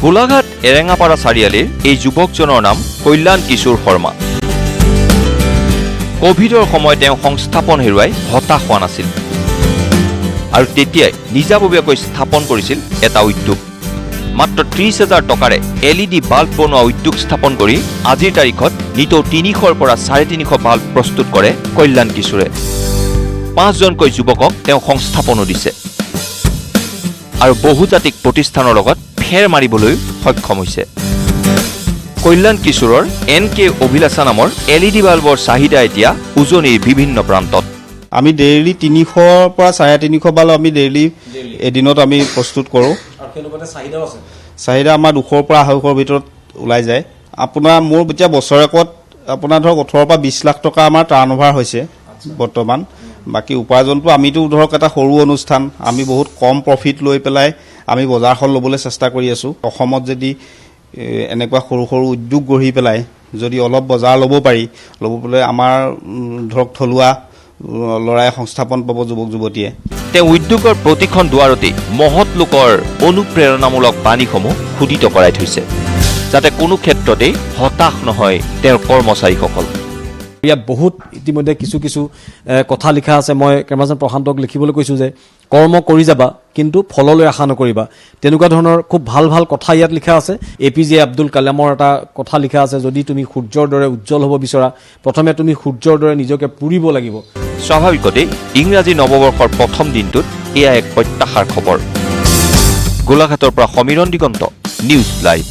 গোলাঘাট এৰেঙাপাৰা চাৰিআলিৰ এই যুৱকজনৰ নাম কল্যাণ কিশোৰ শৰ্মা। কোভিডৰ সময়ত তেওঁ সংস্থাপন হেৰুৱাই হতাশ হোৱা নাছিল আৰু তেতিয়াই নিজাববীয়াকৈ স্থাপন কৰিছিল এটা উদ্যোগ। মাত্ৰ 30,000 টকাৰে LED বাল্ব বনোৱা উদ্যোগ স্থাপন কৰি আজিৰ তাৰিখত নিতৌ 300ৰ পৰা 350 বাল্ব প্ৰস্তুত কৰে কল্যাণ কিশোৰে। 5জনকৈ যুৱকক তেওঁ সংস্থাপনো দিছে আৰু বহুজাতিক প্ৰতিষ্ঠানৰ লগত ফেৰ মাৰিবলৈ সক্ষম হৈছে। কল্যাণ কিশোৰৰ NK অভিলাষা নামৰ LED বাল্বৰ চাহিদা এতিয়া উজনিৰ বিভিন্ন প্ৰান্তত। আমি ডেইলি 300ৰ পৰা 350 বাল্ব আমি ডেইলি এদিনত আমি প্ৰস্তুত কৰোঁ। চাহিদা আমাৰ 200ৰ পৰা 250ৰ ভিতৰত ওলাই যায়। আপোনাৰ মোৰ এতিয়া বছৰেকত আপোনাৰ ধৰক 18ৰ পৰা 20 লাখ টকা আমাৰ টাৰ্ণঅভাৰ হৈছে বৰ্তমান। বাকী উপাৰ্জনটো আমিতো ধৰক এটা সৰু অনুষ্ঠান, আমি বহুত কম প্ৰফিট লৈ পেলাই আমি বজাৰখন ল'বলৈ চেষ্টা কৰি আছোঁ। অসমত যদি এনেকুৱা সৰু সৰু উদ্যোগ গঢ়ি পেলাই যদি অলপ বজাৰ ল'ব পাৰি, ল'ব পেলাই আমাৰ ধৰক থলুৱা ল'ৰাই সংস্থাপন পাব যুৱক যুৱতীয়ে। তেওঁ উদ্যোগৰ প্ৰতিখন দুৱাৰতেই মহৎ লোকৰ অনুপ্ৰেৰণামূলক বাণীসমূহ খোদিত কৰাই থৈছে, যাতে কোনো ক্ষেত্ৰতেই হতাশ নহয় তেওঁৰ কৰ্মচাৰীসকল। ইয়াত বহুত ইতিমধ্যে কিছু কথা লিখা আছে। মই কেমেৰাজন প্ৰশান্তক লিখিবলৈ কৈছোঁ যে কৰ্ম কৰি যাবা কিন্তু ফললৈ আশা নকৰিবা। তেনেকুৱা ধৰণৰ খুব ভাল ভাল কথা ইয়াত লিখা আছে। APJ আব্দুল কালামৰ এটা কথা লিখা আছে, যদি তুমি সূৰ্যৰ দৰে উজ্জ্বল হ'ব বিচৰা, প্ৰথমে তুমি সূৰ্যৰ দৰে নিজকে পুৰিব লাগিব। স্বাভাৱিকতেই ইংৰাজী নৱবৰ্ষৰ প্ৰথম দিনটোত এয়া এক প্ৰত্যাশাৰ খবৰ। গোলাঘাটৰ পৰা সমীৰণ দিগন্ত, নিউজ লাইভ।